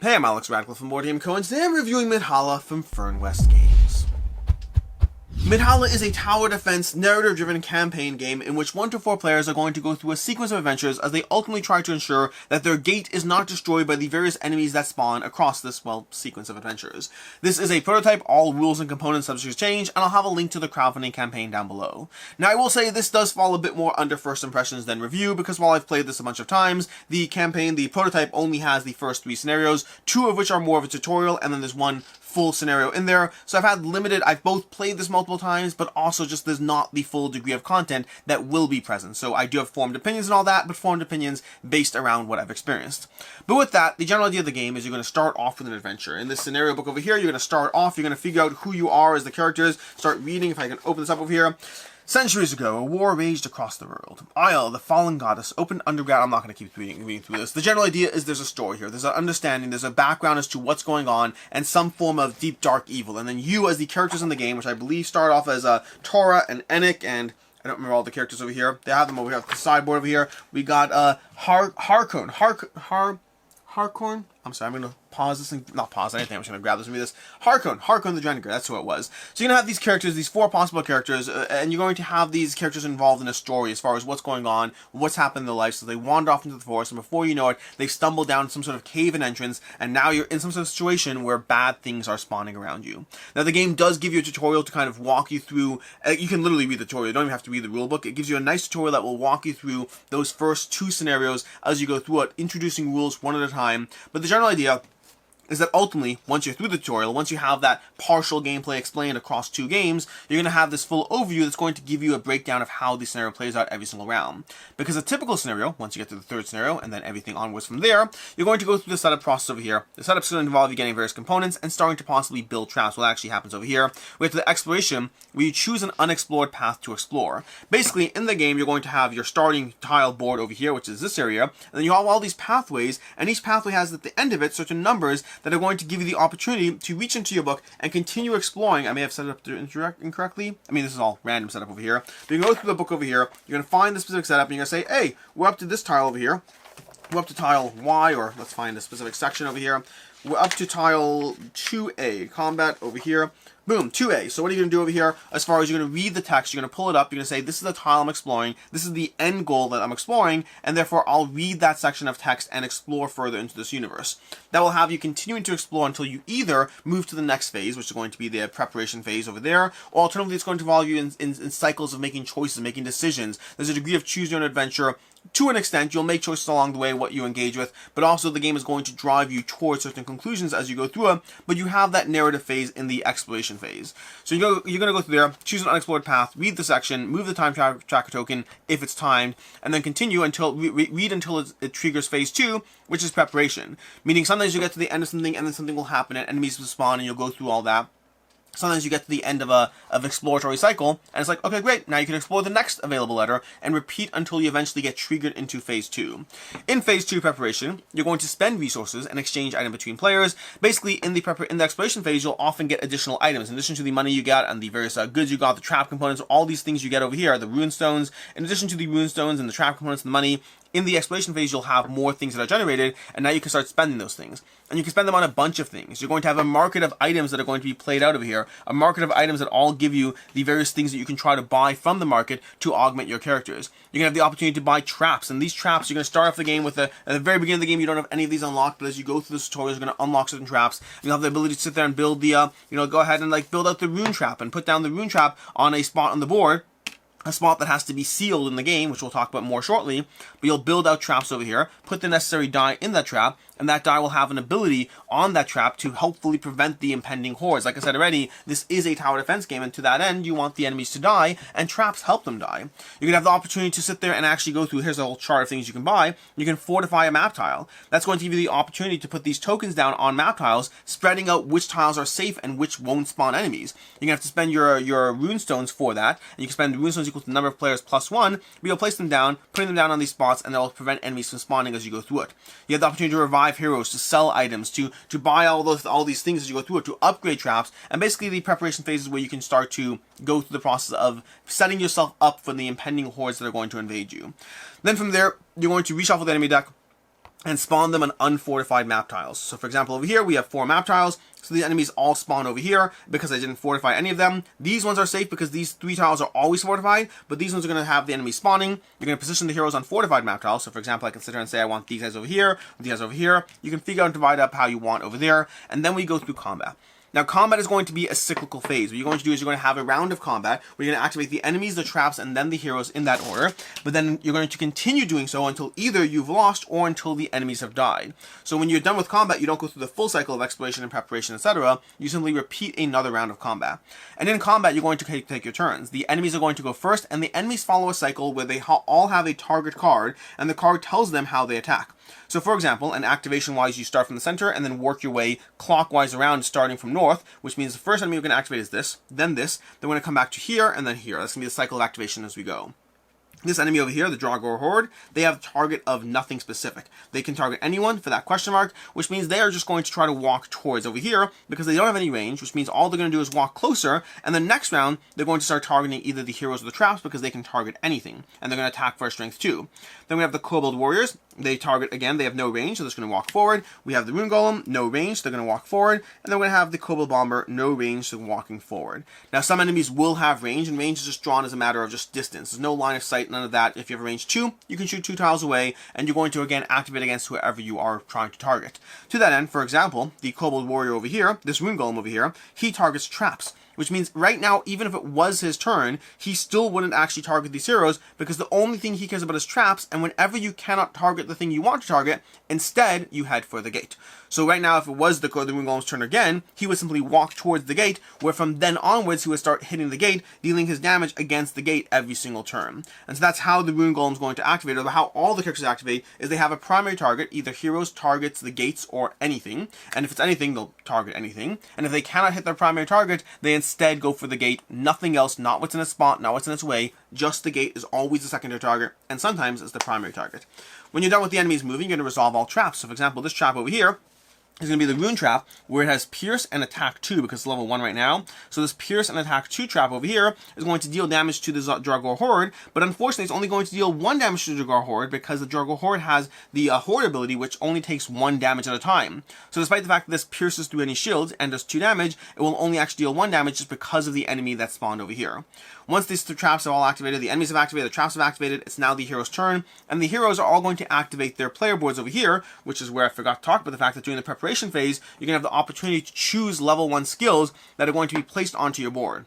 Hey, I'm Alex Radcliffe from Board Game Co. and today I'm reviewing Midhalla from Fernwest Games. Midhalla is a tower defense, narrative-driven campaign game in which 1 to 4 players are going to go through a sequence of adventures as they ultimately try to ensure that their gate is not destroyed by the various enemies that spawn across this, sequence of adventures. This is a prototype, all rules and components subject to change, and I'll have a link to the crowdfunding campaign down below. Now, I will say this does fall a bit more under first impressions than review, because while I've played this a bunch of times, the prototype only has the first 3 scenarios, 2 of which are more of a tutorial, and then there's 1 full scenario in there. So I've both played this multiple times, but also just there's not the full degree of content that will be present. So I do have formed opinions and all that, but formed opinions based around what I've experienced. But with that, the general idea of the game is you're going to start off with an adventure. In this scenario book over here, you're going to start off, you're going to figure out who you are as the characters, start reading. If I can open this up over here. Centuries ago, a war raged across the world. Io, the fallen goddess, opened underground. I'm not going to keep reading through this. The general idea is there's a story here. There's an understanding, there's a background as to what's going on, and some form of deep, dark evil. And then you, as the characters in the game, which I believe start off as Tora and Enoch, and I don't remember all the characters over here. They have them over here on the sideboard over here. We got Harkon. Harkon? I'm sorry, I'm going to pause this and not pause anything. I'm just going to grab this and read this. Harkon the Drenniger, that's who it was. So you're going to have these characters, these 4 possible characters, and you're going to have these characters involved in a story as far as what's going on, what's happened in their life. So they wander off into the forest, and before you know it, they stumble down some sort of cave and entrance, and now you're in some sort of situation where bad things are spawning around you. Now the game does give you a tutorial to kind of walk you through, you can literally read the tutorial, you don't even have to read the rulebook. It gives you a nice tutorial that will walk you through those first 2 scenarios as you go through it, introducing rules one at a time. But the general idea is that ultimately, once you're through the tutorial, once you have that partial gameplay explained across 2 games, you're going to have this full overview that's going to give you a breakdown of how the scenario plays out every single round. Because a typical scenario, once you get to the 3rd scenario, and then everything onwards from there, you're going to go through the setup process over here. The setup's going to involve you getting various components and starting to possibly build traps. What actually happens over here, we get to the exploration, where you choose an unexplored path to explore. Basically, in the game, you're going to have your starting tile board over here, which is this area, and then you have all these pathways, and each pathway has at the end of it certain numbers that are going to give you the opportunity to reach into your book and continue exploring. I may have set it up incorrectly. I mean, this is all random setup over here. But you can go through the book over here, you're going to find the specific setup, and you're going to say, hey, we're up to this tile over here. We're up to tile Y, or let's find a specific section over here. We're up to tile 2A, combat over here. Boom, 2A. So what are you going to do over here? As far as you're going to read the text, you're going to pull it up, you're going to say, this is the tile I'm exploring, this is the end goal that I'm exploring, and therefore I'll read that section of text and explore further into this universe. That will have you continuing to explore until you either move to the next phase, which is going to be the preparation phase over there, or alternatively it's going to involve you in cycles of making choices, making decisions. There's a degree of choose your own adventure. To an extent, you'll make choices along the way what you engage with, but also the game is going to drive you towards certain conclusions as you go through it, but you have that narrative phase in the exploration phase. So you're going to go through there, choose an unexplored path, read the section, move the time tracker token if it's timed, and then continue until read until it triggers phase 2, which is preparation. Meaning sometimes you get to the end of something and then something will happen and enemies will spawn and you'll go through all that. Sometimes you get to the end of exploratory cycle, and it's like, okay, great, now you can explore the next available letter, and repeat until you eventually get triggered into Phase 2. In Phase 2 preparation, you're going to spend resources and exchange items between players. Basically, in the exploration phase, you'll often get additional items. In addition to the money you got and the various goods you got, the trap components, all these things you get over here, the rune stones. In addition to the rune stones and the trap components and the money, in the exploration phase, you'll have more things that are generated, and now you can start spending those things. And you can spend them on a bunch of things. You're going to have a market of items that are going to be played out over here, a market of items that all give you the various things that you can try to buy from the market to augment your characters. You're going to have the opportunity to buy traps, and these traps, you're going to start off the game with at the very beginning of the game, you don't have any of these unlocked, but as you go through this tutorial, you're going to unlock certain traps. You'll have the ability to sit there and build the, go ahead and build out the rune trap and put down the rune trap on a spot on the board. A spot that has to be sealed in the game, which we'll talk about more shortly, but you'll build out traps over here, put the necessary die in that trap, and that die will have an ability on that trap to helpfully prevent the impending hordes. Like I said already, this is a tower defense game, and to that end, you want the enemies to die, and traps help them die. You're going to have the opportunity to sit there and actually go through, here's a whole chart of things you can buy. You can fortify a map tile. That's going to give you the opportunity to put these tokens down on map tiles, spreading out which tiles are safe and which won't spawn enemies. You're going to have to spend your rune stones for that, and you can spend the rune stones equal to the number of players plus 1, but you'll place them down, putting them down on these spots, and that will prevent enemies from spawning as you go through it. You have the opportunity to revive heroes, to sell items, to buy all these things as you go through it, to upgrade traps, and basically the preparation phase is where you can start to go through the process of setting yourself up for the impending hordes that are going to invade you. Then from there, you're going to reshuffle the enemy deck, and spawn them on unfortified map tiles. So for example, over here we have 4 map tiles, so the enemies all spawn over here because I didn't fortify any of them. These ones are safe because these 3 tiles are always fortified, but these ones are going to have the enemy spawning. You're going to position the heroes on fortified map tiles. So for example, I can sit here and say I want these guys over here, these guys over here. You can figure out and divide up how you want over there, and then we go through combat. Now, combat is going to be a cyclical phase. What you're going to do is you're going to have a round of combat where you're going to activate the enemies, the traps, and then the heroes in that order. But then you're going to continue doing so until either you've lost or until the enemies have died. So when you're done with combat, you don't go through the full cycle of exploration and preparation, etc. You simply repeat another round of combat. And in combat, you're going to take your turns. The enemies are going to go first, and the enemies follow a cycle where they all have a target card, and the card tells them how they attack. So for example, an activation-wise, you start from the center and then work your way clockwise around, starting from north, which means the first enemy you're going to activate is this, then we're going to come back to here, and then here. That's going to be the cycle of activation as we go. This enemy over here, the Draugr Horde, they have a target of nothing specific. They can target anyone for that question mark, which means they are just going to try to walk towards over here because they don't have any range, which means all they're going to do is walk closer, and the next round, they're going to start targeting either the heroes or the traps because they can target anything, and they're going to attack for strength 2. Then we have the Kobold Warriors. They target, again, they have no range, so they're just going to walk forward. We have the Rune Golem, no range, so they're going to walk forward, and then we're going to have the Kobold Bomber, no range, so walking forward. Now, some enemies will have range, and range is just drawn as a matter of just distance. There's no line of sight, none of that. If you have a range 2, you can shoot 2 tiles away, and you're going to, again, activate against whoever you are trying to target. To that end, for example, the Kobold Warrior over here, this Rune Golem over here, he targets traps, which means right now, even if it was his turn, he still wouldn't actually target these heroes because the only thing he cares about is traps, and whenever you cannot target the thing you want to target, instead, you head for the gate. So right now, if it was the Rune Golem's turn again, he would simply walk towards the gate, where from then onwards, he would start hitting the gate, dealing his damage against the gate every single turn. And so that's how the Rune Golem is going to activate, or how all the characters activate, is they have a primary target, either heroes, targets, the gates, or anything. And if it's anything, they'll target anything. And if they cannot hit their primary target, they instead go for the gate, nothing else, not what's in its spot, not what's in its way, just the gate is always the secondary target, and sometimes it's the primary target. When you're done with the enemies moving, you're going to resolve all traps. So for example, this trap over here is going to be the Rune Trap, where it has Pierce and Attack 2, because it's level 1 right now. So this Pierce and Attack 2 trap over here is going to deal damage to the Draugr Horde, but unfortunately it's only going to deal 1 damage to the Draugr Horde, because the Draugr Horde has the Horde ability, which only takes 1 damage at a time. So despite the fact that this pierces through any shields and does 2 damage, it will only actually deal 1 damage just because of the enemy that spawned over here. Once these traps are all activated, the enemies have activated, the traps have activated, it's now the hero's turn, and the heroes are all going to activate their player boards over here, which is where I forgot to talk about the fact that during the preparation phase, you're going to have the opportunity to choose level 1 skills that are going to be placed onto your board.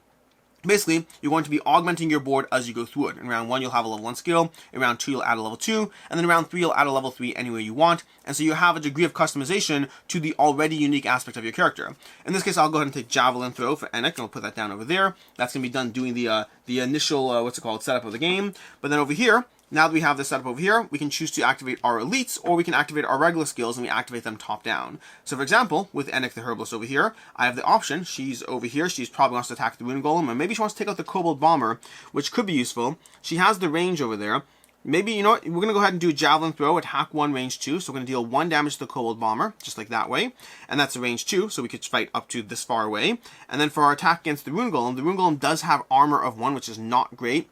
Basically, you're going to be augmenting your board as you go through it. In round 1, you'll have a level 1 skill. In round 2, you'll add a level 2. And then in round 3, you'll add a level 3 anywhere you want. And so you have a degree of customization to the already unique aspect of your character. In this case, I'll go ahead and take Javelin Throw for Enoch, and I'll put that down over there. That's going to be done doing the initial, setup of the game. But then over here, now that we have this setup over here, we can choose to activate our elites, or we can activate our regular skills, and we activate them top down. So for example, with Enoch the Herbalist over here, I have the option, she's over here, she's probably wants to attack the Rune Golem, or maybe she wants to take out the Kobold Bomber, which could be useful. She has the range over there. Maybe, you know what, we're going to go ahead and do Javelin Throw, attack 1, range 2, so we're going to deal 1 damage to the Kobold Bomber, just like that way, and that's a range 2, so we could fight up to this far away. And then for our attack against the Rune Golem does have armor of 1, which is not great.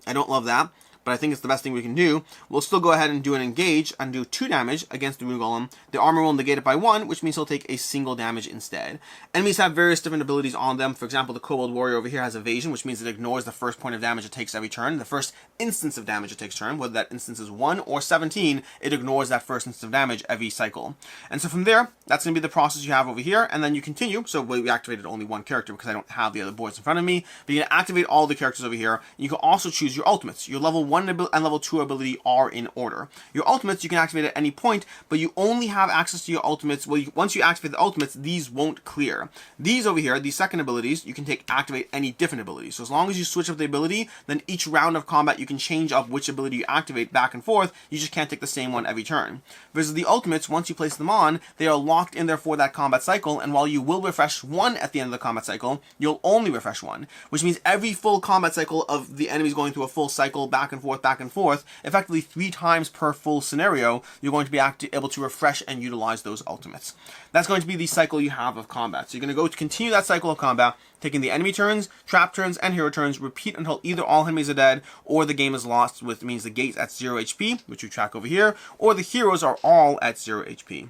I don't love that, but I think it's the best thing we can do. We'll still go ahead and do an engage and do 2 damage against the Rune Golem. The armor will negate it by 1, which means he'll take a single damage instead. Enemies have various different abilities on them. For example, the Kobold Warrior over here has evasion, which means it ignores the first point of damage it takes every turn. The first instance of damage it takes turn, whether that instance is 1 or 17, it ignores that first instance of damage every cycle. And so from there, that's going to be the process you have over here, and then you continue. So we activated only 1 character because I don't have the other boards in front of me, but you can activate all the characters over here. You can also choose your ultimates. Your level 1 and level 2 ability are in order. Your ultimates you can activate at any point, but you only have access to your ultimates. Well, once you activate the ultimates, these won't clear. These over here, these second abilities, you can activate any different abilities. So as long as you switch up the ability, then each round of combat you can change up which ability you activate back and forth. You just can't take the same one every turn. Versus the ultimates, once you place them on, they are locked in there for that combat cycle, and while you will refresh 1 at the end of the combat cycle, you'll only refresh 1, which means every full combat cycle of the enemies going through a full cycle back and back and forth, effectively 3 times per full scenario, you're going to be able to refresh and utilize those ultimates. That's going to be the cycle you have of combat. So you're going to go to continue that cycle of combat, taking the enemy turns, trap turns, and hero turns, repeat until either all enemies are dead, or the game is lost, which means the gate's at 0 HP, which we track over here, or the heroes are all at 0 HP.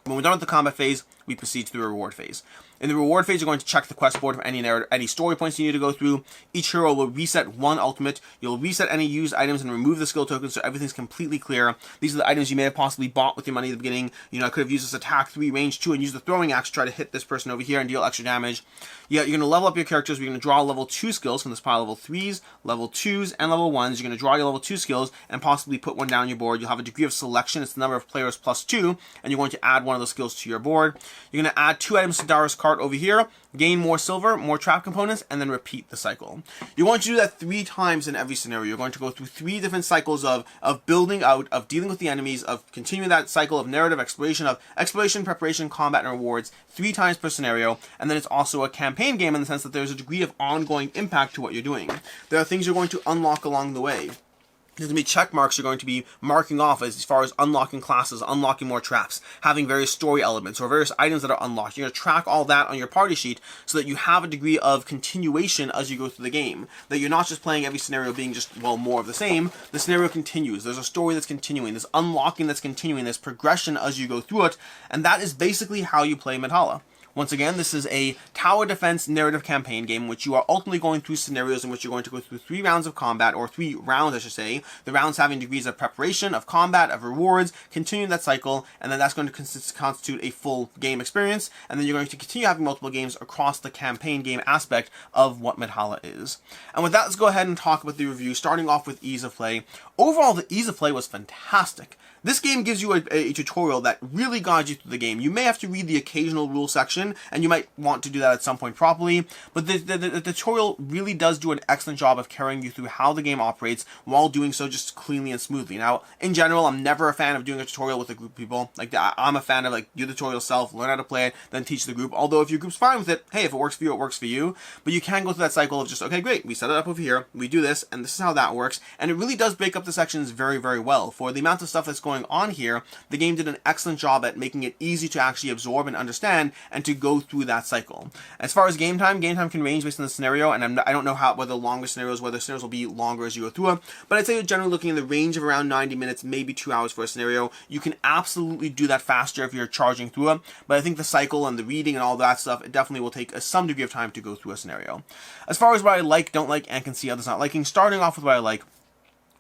When we're done with the combat phase, we proceed to the reward phase. In the reward phase, you're going to check the quest board for any story points you need to go through. Each hero will reset 1 ultimate. You'll reset any used items and remove the skill tokens so everything's completely clear. These are the items you may have possibly bought with your money at the beginning. You know, I could have used this attack 3, range 2, and use the throwing axe to try to hit this person over here and deal extra damage. Yeah, you're going to level up your characters. You're going to draw level 2 skills from this pile, level 3s, level 2s, and level 1s. You're going to draw your level 2 skills and possibly put one down your board. You'll have a degree of selection. It's the number of players plus 2, and you're going to add one of those skills to your board. You're going to add 2 items to Dara's cart over here, gain more silver, more trap components, and then repeat the cycle. You're going to do that 3 times in every scenario. You're going to go through 3 different cycles of building out, of dealing with the enemies, of continuing that cycle of narrative exploration, preparation, combat, and rewards 3 times per scenario. And then it's also a campaign game in the sense that there's a degree of ongoing impact to what you're doing. There are things you're going to unlock along the way. There's going to be check marks you're going to be marking off as far as unlocking classes, unlocking more traps, having various story elements or various items that are unlocked. You're going to track all that on your party sheet so that you have a degree of continuation as you go through the game. That you're not just playing every scenario being just, well, more of the same. The scenario continues. There's a story that's continuing. There's unlocking that's continuing. There's progression as you go through it. And that is basically how you play Midhalla. Once again, this is a tower defense narrative campaign game in which you are ultimately going through scenarios in which you're going to go through 3 rounds of combat, or 3 rounds, I should say. The rounds having degrees of preparation, of combat, of rewards, continuing that cycle, and then that's going to constitute a full game experience, and then you're going to continue having multiple games across the campaign game aspect of what Midhalla is. And with that, let's go ahead and talk about the review, starting off with ease of play. Overall, the ease of play was fantastic. This game gives you a tutorial that really guides you through the game. You may have to read the occasional rule section, and you might want to do that at some point properly, but the tutorial really does do an excellent job of carrying you through how the game operates while doing so just cleanly and smoothly. Now, in general, I'm never a fan of doing a tutorial with a group of people. Like, I'm a fan of, like, do the tutorial yourself, learn how to play it, then teach the group. Although, if your group's fine with it, hey, if it works for you, it works for you. But you can go through that cycle of just, okay, great, we set it up over here, we do this, and this is how that works. And it really does break up the sections very, very well. For the amount of stuff that's going on here, the game did an excellent job at making it easy to actually absorb and understand and to go through that cycle. As far as game time can range based on the scenario, and I don't know whether longer scenarios, whether scenarios will be longer as you go through them, but I'd say you're generally looking in the range of around 90 minutes, maybe 2 hours for a scenario. You can absolutely do that faster if you're charging through it, but I think the cycle and the reading and all that stuff, it definitely will take some degree of time to go through a scenario. As far as what I like, don't like, and can see others not liking, starting off with what I like,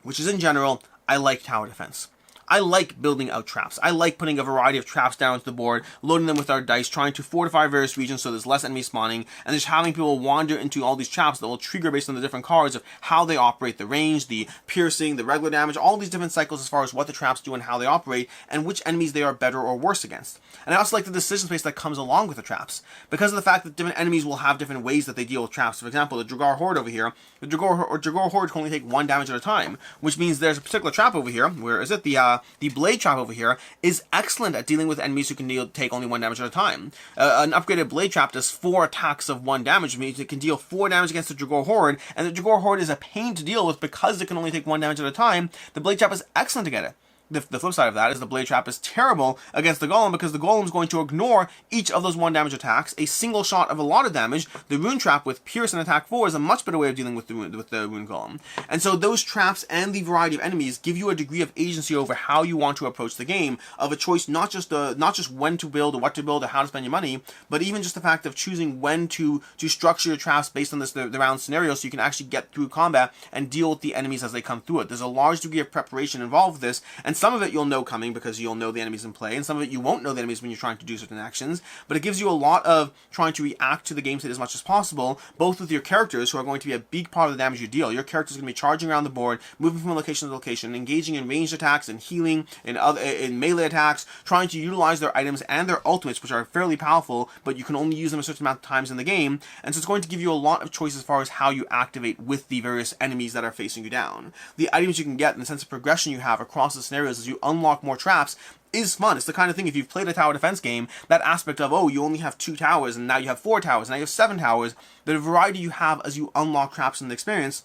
which is in general, I like tower defense. I like building out traps. I like putting a variety of traps down onto the board, loading them with our dice, trying to fortify various regions so there's less enemies spawning, and just having people wander into all these traps that will trigger based on the different cards of how they operate, the range, the piercing, the regular damage, all these different cycles as far as what the traps do and how they operate, and which enemies they are better or worse against. And I also like the decision space that comes along with the traps, because of the fact that different enemies will have different ways that they deal with traps. For example, the Dragar Horde over here, the Dragar Horde can only take 1 damage at a time, which means there's a particular trap over here, where is it? The blade trap over here is excellent at dealing with enemies who can take only 1 damage at a time. An upgraded blade trap does 4 attacks of 1 damage, which means it can deal 4 damage against the Dragar Horde, and the Dragar Horde is a pain to deal with because it can only take 1 damage at a time. The blade trap is excellent to get it. The flip side of that is the blade trap is terrible against the golem because the golem is going to ignore each of those 1 damage attacks. A single shot of a lot of damage. The rune trap with pierce and attack 4 is a much better way of dealing with the rune golem. And so those traps and the variety of enemies give you a degree of agency over how you want to approach the game, of a choice not just when to build or what to build or how to spend your money, but even just the fact of choosing when to structure your traps based on the round scenario so you can actually get through combat and deal with the enemies as they come through it. There's a large degree of preparation involved with this, and some of it you'll know coming because you'll know the enemies in play, and some of it you won't know the enemies when you're trying to do certain actions, but it gives you a lot of trying to react to the game state as much as possible, both with your characters, who are going to be a big part of the damage you deal. Your characters are going to be charging around the board, moving from location to location, engaging in ranged attacks and healing, in melee attacks, trying to utilize their items and their ultimates, which are fairly powerful, but you can only use them a certain amount of times in the game, and so it's going to give you a lot of choice as far as how you activate with the various enemies that are facing you down. The items you can get and the sense of progression you have across the scenarios as you unlock more traps is fun. It's the kind of thing, if you've played a tower defense game, that aspect of, oh, you only have 2 towers, and now you have 4 towers, and now you have 7 towers, the variety you have as you unlock traps in the experience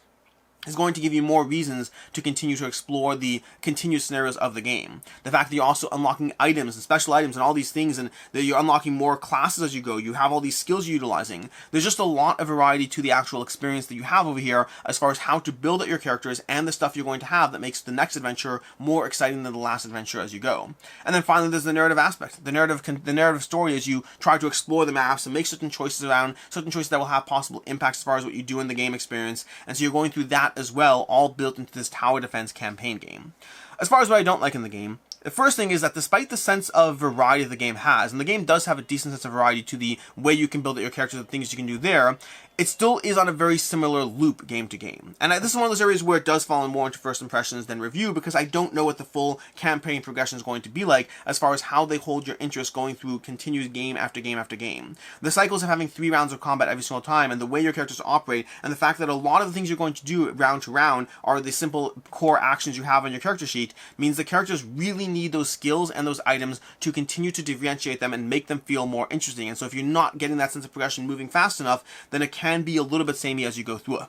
is going to give you more reasons to continue to explore the continued scenarios of the game. The fact that you're also unlocking items and special items and all these things, and that you're unlocking more classes as you go, you have all these skills you're utilizing. There's just a lot of variety to the actual experience that you have over here as far as how to build out your characters and the stuff you're going to have that makes the next adventure more exciting than the last adventure as you go. And then finally, there's the narrative aspect. The narrative story as you try to explore the maps and make certain choices that will have possible impacts as far as what you do in the game experience. And so you're going through that as well, all built into this tower defense campaign game. As far as what I don't like in the game, the first thing is that despite the sense of variety the game has, and the game does have a decent sense of variety to the way you can build out your characters, the things you can do there, it still is on a very similar loop game to game. And this is one of those areas where it does fall more into first impressions than review, because I don't know what the full campaign progression is going to be like as far as how they hold your interest going through continued game after game after game. The cycles of having 3 rounds of combat every single time, and the way your characters operate, and the fact that a lot of the things you're going to do round to round are the simple core actions you have on your character sheet, means the characters really need those skills and those items to continue to differentiate them and make them feel more interesting. And so if you're not getting that sense of progression moving fast enough, then it can be a little bit samey as you go through it.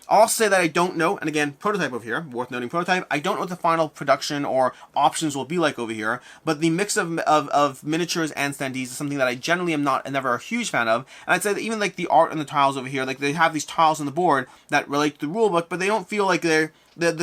I'll also say that I don't know, and again, prototype over here, worth noting prototype, I don't know what the final production or options will be like over here, but the mix of miniatures and standees is something that I generally am never a huge fan of, and I'd say that even like the art and the tiles over here, like they have these tiles on the board that relate to the rulebook, but they don't feel like the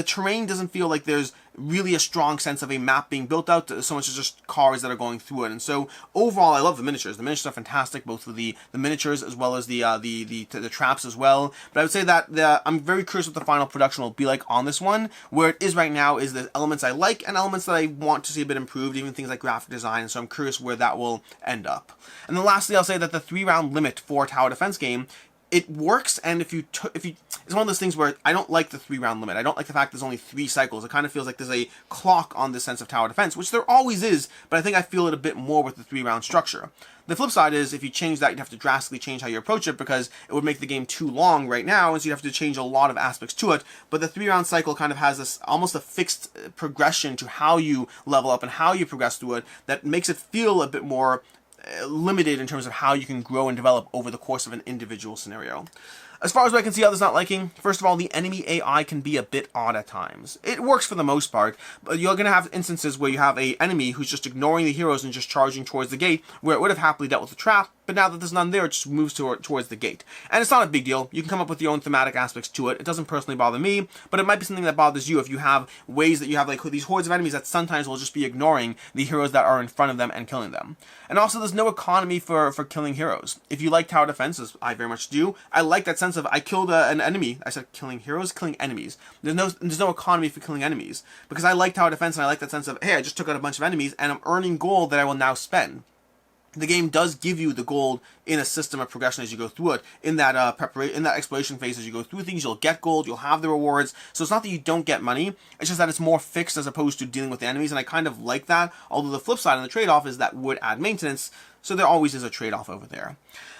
terrain doesn't feel like there's really a strong sense of a map being built out, so much as just cars that are going through it. And so overall, I love the miniatures. The miniatures are fantastic, both for the miniatures as well as the traps as well. But I would say that I'm very curious what the final production will be like on this one. Where it is right now is the elements I like and elements that I want to see a bit improved, even things like graphic design. So I'm curious where that will end up. And then lastly, I'll say that the 3-round limit for a tower defense game, it works, and if you it's one of those things where I don't like the 3-round limit. I don't like the fact there's only 3 cycles. It kind of feels like there's a clock on this sense of tower defense, which there always is, but I think I feel it a bit more with the 3-round structure. The flip side is, if you change that, you'd have to drastically change how you approach it, because it would make the game too long right now, and so you'd have to change a lot of aspects to it. But the 3-round cycle kind of has this almost a fixed progression to how you level up and how you progress through it that makes it feel a bit more limited in terms of how you can grow and develop over the course of an individual scenario. As far as what I can see others not liking, first of all, the enemy AI can be a bit odd at times. It works for the most part, but you're going to have instances where you have an enemy who's just ignoring the heroes and just charging towards the gate, where it would have happily dealt with the trap, but now that there's none there, it just moves towards the gate. And it's not a big deal. You can come up with your own thematic aspects to it. It doesn't personally bother me, but it might be something that bothers you if you have ways that you have like these hordes of enemies that sometimes will just be ignoring the heroes that are in front of them and killing them. And also, there's no economy for killing heroes. If you like tower defenses, I very much do, I like that sense of I killed an enemy. I said killing heroes, killing enemies. There's no economy for killing enemies, because I like tower defense and I like that sense of, hey, I just took out a bunch of enemies and I'm earning gold that I will now spend. The game does give you the gold in a system of progression as you go through it. In that exploration phase, as you go through things, you'll get gold, you'll have the rewards. So it's not that you don't get money, it's just that it's more fixed as opposed to dealing with the enemies, and I kind of like that. Although the flip side and the trade-off is that would add maintenance, so there always is a trade-off over there.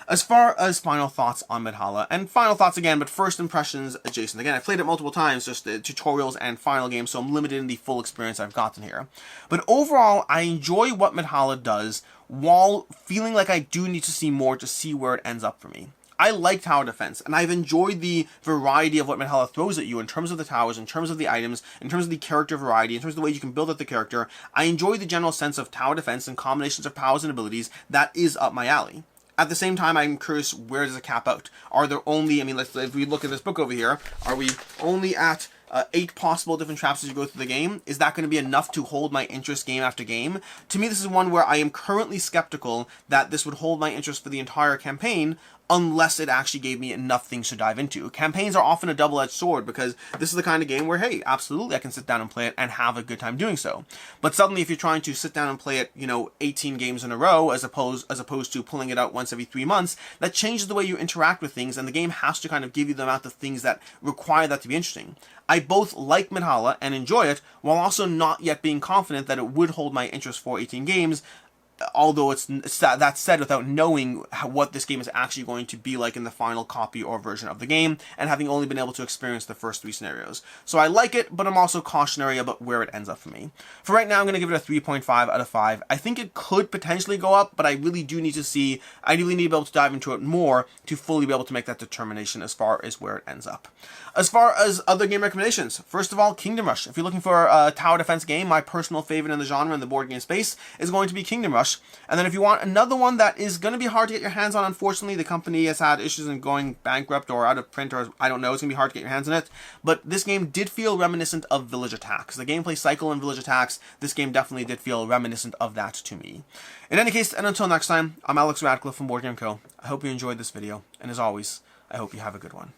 As far as final thoughts on Midhalla, and final thoughts again, but first impressions adjacent. Again, I've played it multiple times, just the tutorials and final games, so I'm limited in the full experience I've gotten here. But overall, I enjoy what Midhalla does, while feeling like I do need to see more to see where it ends up for me. I like tower defense, and I've enjoyed the variety of what Midhalla throws at you in terms of the towers, in terms of the items, in terms of the character variety, in terms of the way you can build up the character. I enjoy the general sense of tower defense and combinations of powers and abilities that is up my alley. At the same time, I'm curious, where does it cap out? Are there only, if we look at this book over here, are we only at 8 possible different traps as you go through the game? Is that going to be enough to hold my interest game after game? To me, this is one where I am currently skeptical that this would hold my interest for the entire campaign, unless it actually gave me enough things to dive into. Campaigns are often a double-edged sword, because this is the kind of game where, hey, absolutely, I can sit down and play it and have a good time doing so. But suddenly, if you're trying to sit down and play it, 18 games in a row, as opposed to pulling it out once every 3 months, that changes the way you interact with things, and the game has to kind of give you the amount of things that require that to be interesting. I both like Midhalla and enjoy it, while also not yet being confident that it would hold my interest for 18 games, although it's that said, without knowing what this game is actually going to be like in the final copy or version of the game, and having only been able to experience the first 3 scenarios. So I like it, but I'm also cautionary about where it ends up for me. For right now, I'm going to give it a 3.5 out of 5. I think it could potentially go up, but I really do need to see, I really need to be able to dive into it more to fully be able to make that determination as far as where it ends up. As far as other game recommendations, first of all, Kingdom Rush. If you're looking for a tower defense game, my personal favorite in the genre in the board game space is going to be Kingdom Rush. And then if you want another one that is going to be hard to get your hands on, unfortunately, the company has had issues in going bankrupt or out of print, or I don't know, it's going to be hard to get your hands on it. But this game did feel reminiscent of Village Attacks. The gameplay cycle in Village Attacks, this game definitely did feel reminiscent of that to me. In any case, and until next time, I'm Alex Radcliffe from Board Game Co. I hope you enjoyed this video, and as always, I hope you have a good one.